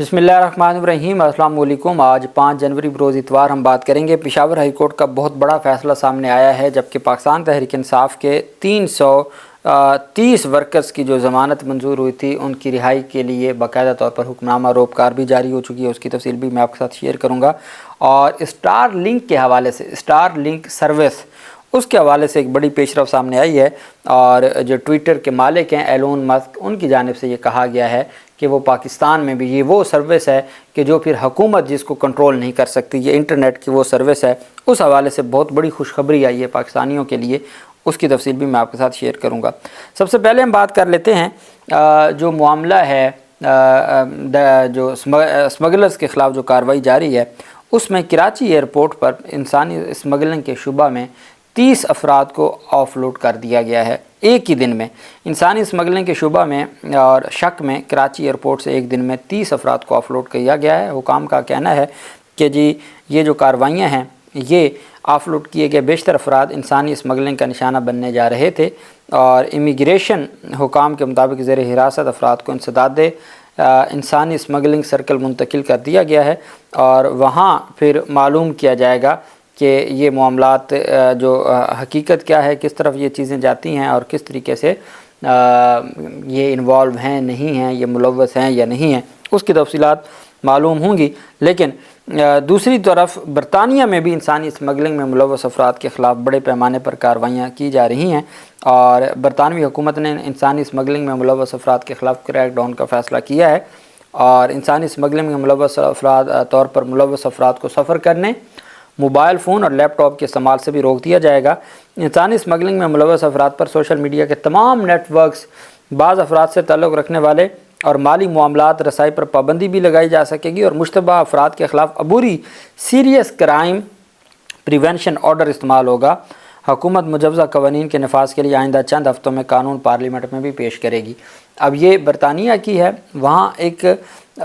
बिस्मिल्लाहिर्रहमानिर्रहीम। अस्सलाम वालेकुम। आज 5 जनवरी बरोज़ इतवार हम बात करेंगे पेशावर हाई कोर्ट का बहुत बड़ा फ़ैसला सामने आया है, जबकि पाकिस्तान तहरीक इंसाफ के 330 वर्कर्स की जो ज़मानत मंजूर हुई थी उनकी रिहाई के लिए बाकायदा तौर पर हुक्मनामा रोपकार भी जारी हो चुकी है। उसकी तफसील भी मैं आपके साथ शेयर करूँगा। और स्टार लिंक के हवाले से, स्टार लिंक सर्विस, उसके हवाले से एक बड़ी पेशरफ सामने आई है। और जो ट्विटर के मालिक हैं एलोन मस्क, उनकी जानिब से ये कहा गया है कि वो पाकिस्तान में भी ये वो सर्विस है कि जो फिर हुकूमत जिसको कंट्रोल नहीं कर सकती, ये इंटरनेट की वो सर्विस है। उस हवाले से बहुत बड़ी खुशखबरी आई है पाकिस्तानियों के लिए। उसकी तफसील भी मैं आपके साथ शेयर करूँगा। सबसे पहले हम बात कर लेते हैं जो मामला है जो स्मगलर्स के ख़िलाफ़ जो कार्रवाई जारी है, उसमें कराची एयरपोर्ट पर इंसानी स्मगलिंग के शुबा में 30 अफराद को ऑफलोड कर दिया गया है एक ही दिन में। इंसानी स्मगलिंग के शुबा में और शक में कराची एयरपोर्ट से एक दिन में 30 अफराद को ऑफलोड किया गया है। हुकाम का कहना है कि जी ये जो कार्रवाइयाँ हैं, ये ऑफलोड किए गए बेशतर अफराद इंसानी स्मगलिंग का निशाना बनने जा रहे थे। और इमिग्रेशन हुकाम के मुताबिक ज़ेर हिरासत अफराद को इंसदाद इंसानी स्मगलिंग सर्कल मुंतकिल कर दिया गया है और वहाँ फिर मालूम किया जाएगा कि ये मामलात जो हकीकत क्या है, किस तरफ ये चीज़ें जाती हैं और किस तरीके से ये इन्वॉल्व हैं, नहीं हैं, ये मुलव्वस हैं या नहीं हैं, उसकी तफसीलात मालूम होंगी। लेकिन दूसरी तरफ बरतानिया में भी इंसानी स्मगलिंग में मुलव्वस अफराद के ख़िलाफ़ बड़े पैमाने पर कार्रवाइयाँ की जा रही हैं। और बरतानवी हुकूमत ने इंसानी स्मगलिंग में मुलव्वस अफराद के ख़िलाफ़ क्रैक डाउन का फ़ैसला किया है और इंसानी स्मगलिंग में मुलव्वस अफराद तौर पर मुलव्वस अफराद को सफ़र करने, मोबाइल फ़ोन और लैपटॉप के इस्तेमाल से भी रोक दिया जाएगा। इंसानी स्मगलिंग में मुलव्वस अफराद पर सोशल मीडिया के तमाम नेटवर्क्स, बाज़ अफराद से ताल्लुक़ रखने वाले और माली मामलात रसाई पर पाबंदी भी लगाई जा सकेगी और मुश्तबा अफराद के ख़िलाफ़ अबूरी सीरियस क्राइम प्रिवेंशन ऑर्डर इस्तेमाल होगा। हुकूमत मुजवज़ा कवानीन के नफाज के लिए आइंदा चंद हफ़्तों में कानून पार्लियामेंट में भी पेश करेगी। अब ये बरतानिया की है, वहाँ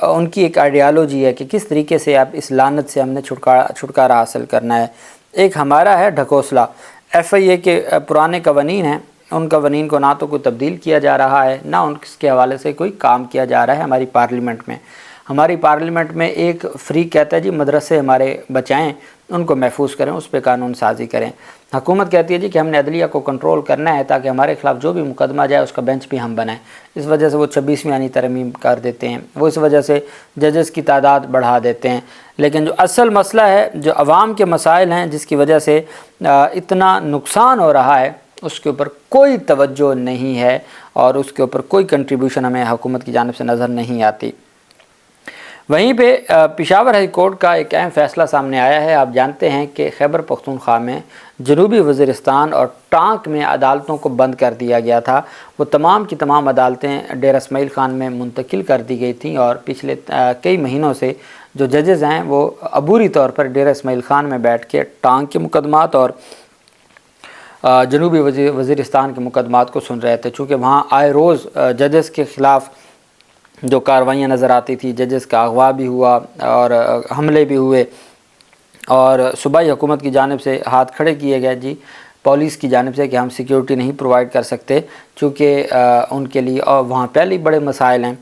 उनकी एक आइडियालॉजी है कि किस तरीके से आप इस लानत से हमने छुटकारा हासिल करना है। एक हमारा है ढकोसला, FIA के पुराने कवानीन हैं, उन कवानीन को ना तो कोई तब्दील किया जा रहा है, ना उनके हवाले से कोई काम किया जा रहा है। हमारी पार्लियामेंट में एक फ्री कहता है जी मदरसे हमारे बचाएं, उनको महफूज करें, उस पर कानून साजी करें। हुकूमत कहती है जी कि हमने अदलिया को कंट्रोल करना है ताकि हमारे ख़िलाफ़ जो भी मुकदमा जाए उसका बेंच भी हम बनाएं। इस वजह से वो 26वीं यानी तरमीम कर देते हैं, वो इस वजह से जजेस की तादाद बढ़ा देते हैं। लेकिन जो असल मसला है, जो अवाम के मसाइल हैं, जिसकी वजह से इतना नुकसान हो रहा है, उसके ऊपर कोई तवज्जो नहीं है और उसके ऊपर कोई कंट्रीब्यूशन हमें हुकूमत की जानिब से नज़र नहीं आती। वहीं पे पेशावर हाई कोर्ट का एक अहम फ़ैसला सामने आया है। आप जानते हैं कि खैबर पख्तूनख्वा में जनूबी वज़ीरिस्तान और टांक में अदालतों को बंद कर दिया गया था। वो तमाम की तमाम अदालतें डेरा इस्माइल ख़ान में मुंतकिल कर दी गई थी और पिछले कई महीनों से जो जजेज़ हैं वो अबूरी तौर पर डेरा इस्माइल ख़ान में बैठ के टांक के मुकदमात और जनूबी वज़ीरिस्तान के मुकदमात को सुन रहे थे। चूँकि वहाँ आए रोज़ जजेस के ख़िलाफ़ जो कार्रवाइयाँ नज़र आती थी, जजेस का अगवा भी हुआ और हमले भी हुए और सूबाई हुकूमत की जानिब से हाथ खड़े किए गए जी पुलिस की जानिब से कि हम सिक्योरिटी नहीं प्रोवाइड कर सकते, चूँकि उनके लिए और वहाँ पहले ही बड़े मसाइल हैं।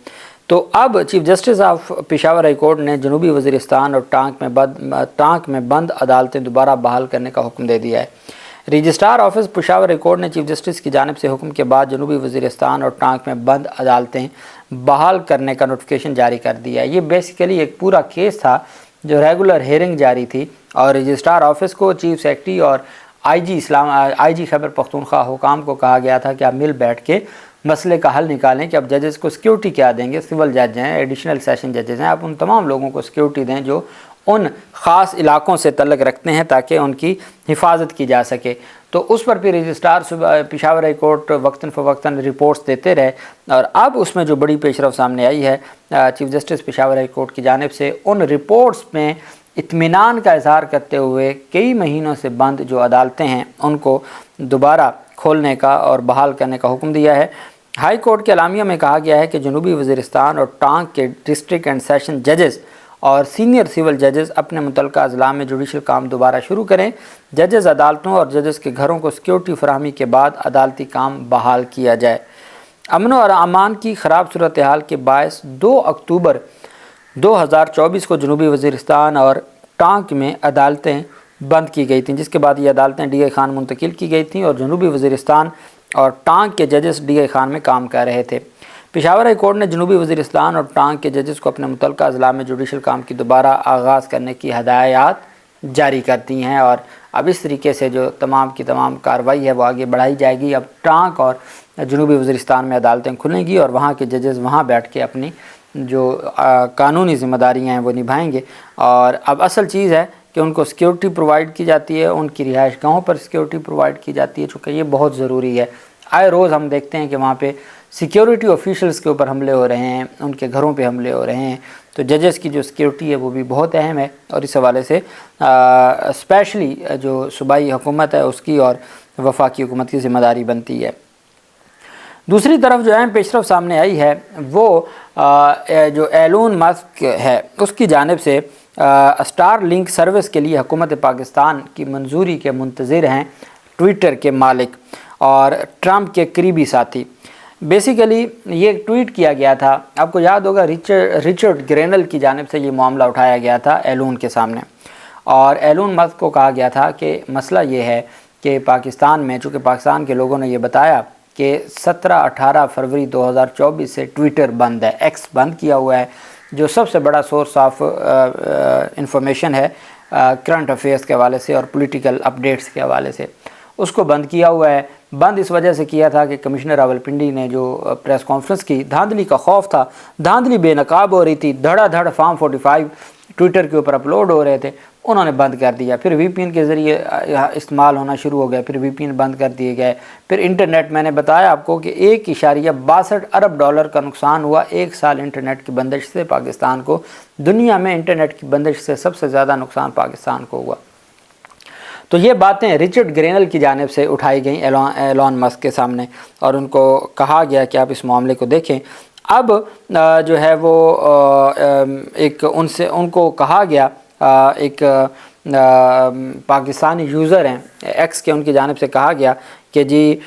तो अब chief justice of Peshawar high court ने जनूबी वज़ीरिस्तान और टांक में बंद अदालतें दोबारा बहाल करने का हुक्म दे दिया है। Registrar office Peshawar high court ने चीफ जस्टिस की जानिब से हुक्म के बाद जनूबी वज़ीरिस्तान और टांक में बंद अदालतें बहाल करने का नोटिफिकेशन जारी कर दिया है। ये बेसिकली एक पूरा केस था जो रेगुलर हेयरिंग जारी थी और रजिस्ट्रार ऑफिस को, चीफ सेक्रेटरी और IG खैबर पख्तूनख्वा हुकाम को कहा गया था कि आप मिल बैठ के मसले का हल निकालें कि अब जजेस को सिक्योरिटी क्या देंगे। सिविल जज हैं, एडिशनल सेशन जजेस हैं, आप उन तमाम लोगों को सिक्योरिटी दें जो उन ख़ास इलाक़ों से तल्लुक़ रखते हैं ताकि उनकी हिफाजत की जा सके। तो उस पर भी रजिस्ट्रार पेशावर हाई कोर्ट वक्तन फ़वक्तन रिपोर्ट्स देते रहे और अब उसमें जो बड़ी पेशरफ सामने आई है chief justice Peshawar high court की जानिब से उन रिपोर्ट्स में इत्मीनान का इज़हार करते हुए कई महीनों से बंद जो अदालतें हैं उनको दोबारा खोलने का और बहाल करने का हुक्म दिया है। हाई कोर्ट के अलामिया में कहा गया है कि जनूबी वज़ीरिस्तान और टांक के डिस्ट्रिक्ट एंड सेशन जजेस और सीनियर सिविल जजेस अपने मुतल्लिका अज़ला में जुडिशल काम दोबारा शुरू करें। जजेस अदालतों और जजेस के घरों को सिक्योरिटी फराहमी के बाद अदालती काम बहाल किया जाए। अमन और अमान की ख़राब सूरत हाल के बायस 2 अक्टूबर 2024 को जनूबी वज़ीरिस्तान और टांक में अदालतें बंद की गई थीं, जिसके बाद ये अदालतें डी आई खान मुंतकिल की गई थीं और जनूबी वज़ीरिस्तान और टांक के जजेस डी आई खान में काम कर रहे थे। पेशावर हाई कोर्ट ने जनूबी वज़ीरिस्तान और टांक के जजेस को अपने मुतल्लिका अज़ला में जुडिशल काम की दोबारा आगाज़ करने की हदायत जारी कर दी हैं और अब इस तरीके से जो तमाम की तमाम कार्रवाई है वो आगे बढ़ाई जाएगी। अब टांक और जनूबी वज़ीरिस्तान में अदालतें खुलेंगी और वहाँ के जजेस वहाँ बैठ के अपनी जो कानूनी ज़िम्मेदारियाँ हैं वो निभाएंगे। और अब असल चीज़ है कि उनको सिक्योरिटी प्रोवाइड की जाती है, उनकी रिहाइश गाहों पर सिक्योरिटी प्रोवाइड की जाती है, चूँकि ये बहुत ज़रूरी है। आए रोज़ हम देखते हैं कि वहाँ पे सिक्योरिटी ऑफिशियल्स के ऊपर हमले हो रहे हैं, उनके घरों पे हमले हो रहे हैं, तो जजेस की जो सिक्योरिटी है वो भी बहुत अहम है और इस हवाले से स्पेशली जो सूबाई हुकूमत है उसकी और वफाकी हुकूमत की ज़िम्मेदारी बनती है। दूसरी तरफ जो अहम पेशरफ सामने आई है वो जो एलोन मस्क है उसकी जानिब से स्टार लिंक सर्विस के लिए हुकूमत पाकिस्तान की मंजूरी के मुंतज़िर हैं ट्विटर के मालिक और ट्रंप के करीबी साथी। बेसिकली ये ट्वीट किया गया था, आपको याद होगा रिचर्ड ग्रेनल की जानिब से ये मामला उठाया गया था एलोन के सामने और एलोन मस्क को कहा गया था कि मसला ये है कि पाकिस्तान में, चूँकि पाकिस्तान के लोगों ने ये बताया कि 17-18 फरवरी 2024 से ट्विटर बंद है, एक्स बंद किया हुआ है, जो सबसे बड़ा सोर्स ऑफ इंफॉर्मेशन है करंट अफेयर्स के हवाले से और पॉलिटिकल अपडेट्स के हवाले से, उसको बंद किया हुआ है। बंद इस वजह से किया था कि कमिश्नर रावलपिंडी ने जो प्रेस कॉन्फ्रेंस की, धांधली का खौफ था, धांधली बेनकाब हो रही थी, धड़ाधड़ फॉर्म 45 ट्विटर के ऊपर अपलोड हो रहे थे, उन्होंने बंद कर दिया। फिर वीपीएन के ज़रिए इस्तेमाल होना शुरू हो गया, फिर वीपीएन बंद कर दिए गए। फिर इंटरनेट, मैंने बताया आपको कि $1.62 अरब का नुकसान हुआ एक साल इंटरनेट की बंदिश से पाकिस्तान को। दुनिया में इंटरनेट की बंदिश से सबसे ज़्यादा नुकसान पाकिस्तान को हुआ। तो ये बातें रिचर्ड ग्रेनल की जानिब से उठाई गई एलोन मस्क के सामने और उनको कहा गया कि आप इस मामले को देखें। अब जो है वो एक उनको कहा गया, एक पाकिस्तानी यूज़र हैं एक्स के, उनकी जानिब से कहा गया कि जी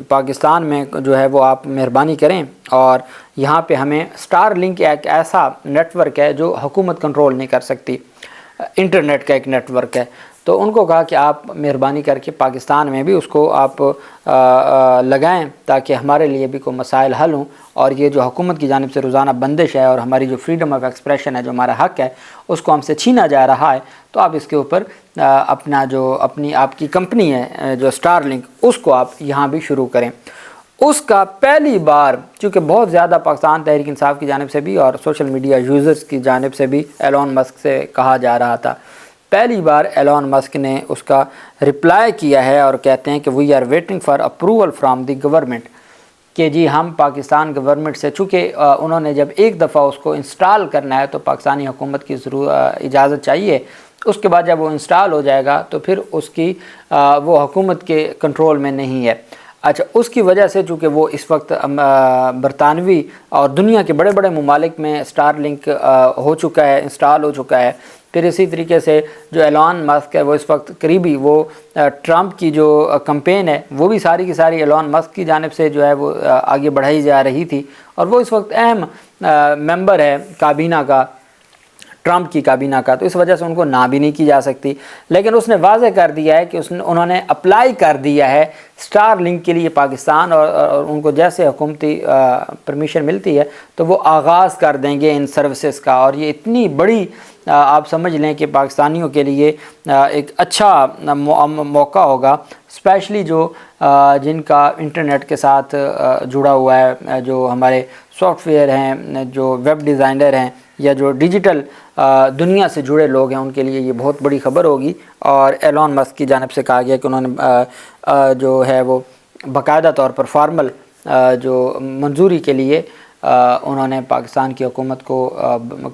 पाकिस्तान में जो है वो आप मेहरबानी करें और यहाँ पे हमें स्टार लिंक एक ऐसा नेटवर्क है जो हुकूमत कंट्रोल नहीं कर सकती, इंटरनेट का एक नेटवर्क है, तो उनको कहा कि आप मेहरबानी करके पाकिस्तान में भी उसको आप लगाएं ताकि हमारे लिए भी कोई मसाइल हल हों और ये जो हुकूमत की जानिब से रोज़ाना बंदिश है और हमारी जो फ्रीडम ऑफ एक्सप्रेशन है, जो हमारा हक़ है, उसको हमसे छीना जा रहा है, तो आप इसके ऊपर अपना जो आपकी कंपनी है जो स्टार लिंक, उसको आप यहाँ भी शुरू करें। उसका पहली बार, चूँकि बहुत ज़्यादा पाकिस्तान तहरीक इंसाफ की जानिब से भी और सोशल मीडिया यूज़र्स की जानिब से भी एलोन मस्क से कहा जा रहा था, पहली बार एलोन मस्क ने उसका रिप्लाई किया है और कहते हैं कि we are waiting for approval from the government, कि जी हम पाकिस्तान गवर्नमेंट से, चूँकि उन्होंने जब एक दफ़ा उसको इंस्टॉल करना है तो पाकिस्तानी हुकूमत की इजाज़त चाहिए, उसके बाद जब वो इंस्टॉल हो जाएगा तो फिर उसकी वो हुकूमत के कंट्रोल में नहीं है। अच्छा, उसकी वजह से चूँकि वो इस वक्त बरतानवी और दुनिया के बड़े बड़े ममालिक में स्टार लिंक हो चुका है, इंस्टॉल हो चुका है। फिर इसी तरीके से जो एलोन मस्क है वो इस वक्त करीबी, वो ट्रंप की जो कैंपेन है वो भी सारी की सारी एलोन मस्क की जानिब से जो है वो आगे बढ़ाई जा रही थी और वो इस वक्त अहम मेंबर है काबीना का, ट्रंप की काबीना का, तो इस वजह से उनको ना भी नहीं की जा सकती। लेकिन उसने वाज़ेह कर दिया है कि उन्होंने अप्लाई कर दिया है स्टार लिंक के लिए पाकिस्तान और उनको जैसे हुकूमती परमिशन मिलती है तो वो आगाज़ कर देंगे इन सर्विसेज का। और ये इतनी बड़ी आप समझ लें कि पाकिस्तानियों के लिए एक अच्छा मौका होगा, स्पेशली जो जिनका इंटरनेट के साथ जुड़ा हुआ है, जो हमारे सॉफ्टवेयर हैं, जो वेब डिज़ाइनर हैं या जो डिजिटल दुनिया से जुड़े लोग हैं, उनके लिए ये बहुत बड़ी ख़बर होगी। और एलोन मस्क की जानिब से कहा गया कि उन्होंने जो है वो बाकायदा तौर पर फॉर्मल जो मंजूरी के लिए उन्होंने पाकिस्तान की हुकूमत को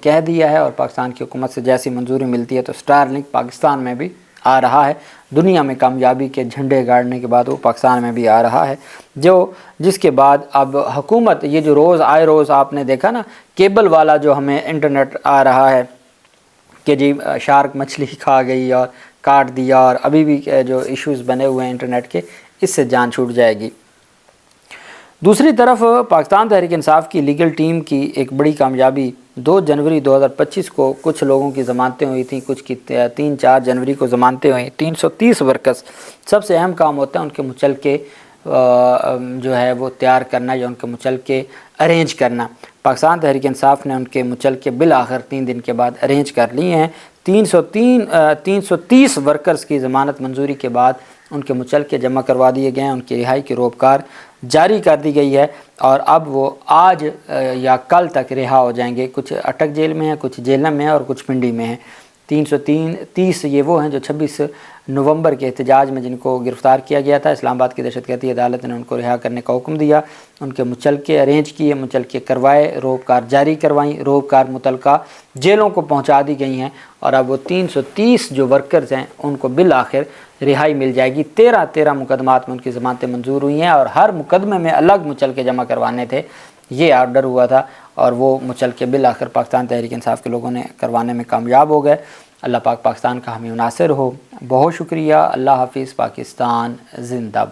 कह दिया है और पाकिस्तान की हुकूमत से जैसी मंजूरी मिलती है तो स्टार लिंक पाकिस्तान में भी आ रहा है। दुनिया में कामयाबी के झंडे गाड़ने के बाद वो पाकिस्तान में भी आ रहा है, जिसके बाद अब हुकूमत ये जो रोज़ आपने देखा ना केबल वाला जो हमें इंटरनेट आ रहा है कि जी शार्क मछली खा गई और काट दिया, और अभी भी जो इश्यूज़ बने हुए हैं इंटरनेट के, इससे जान छूट जाएगी। दूसरी तरफ पाकिस्तान तहरीक इंसाफ की लीगल टीम की एक बड़ी कामयाबी 2 जनवरी 2025 को कुछ लोगों की ज़मानतें हुई थी, कुछ की 3-4 जनवरी को ज़मानतें हुई। 330 वर्कर्स, सबसे अहम काम होता है उनके मुचलके जो है वो तैयार करना या उनके मुचलके अरेंज करना। पाकिस्तान तहरीक इंसाफ ने उनके मुचलके बिल आखिर 3 दिन के बाद अरेंज कर लिए हैं। 330 वर्कर्स की ज़मानत मंजूरी के बाद उनके मुचलके जमा करवा दिए गए हैं, उनकी रिहाई की रोपकार जारी कर दी गई है और अब वो आज या कल तक रिहा हो जाएंगे। कुछ अटक जेल में हैं, कुछ जेलम में हैं और कुछ पिंडी में हैं। 330 ये वो हैं जो 26 नवंबर के एहतजाज में जिनको गिरफ़्तार किया गया था। इस्लामाबाद की दहशतगर्दी अदालत ने उनको रिहा करने का हुक्म दिया, उनके मुचलके अरेंज किए, मुचलके करवाए, रोबकार जारी करवाई, रोबकार मुतलका जेलों को पहुंचा दी गई हैं और अब वो 330 जो वर्कर्स हैं उनको बिल आखिर रिहाई मिल जाएगी। 13 मुकदमात में उनकी ज़मानतें मंजूर हुई हैं और हर मुकदमे में अलग मुचलके जमा करवाने थे, ये आर्डर हुआ था और वो मुचलके बिल आखिर पाकिस्तान तहरीक इंसाफ के लोगों ने करवाने में कामयाब हो गए। अल्लाह पाक पाकिस्तान का हमें नासिर हो। बहुत शुक्रिया। अल्लाह हाफिज़। पाकिस्तान जिंदाबाद।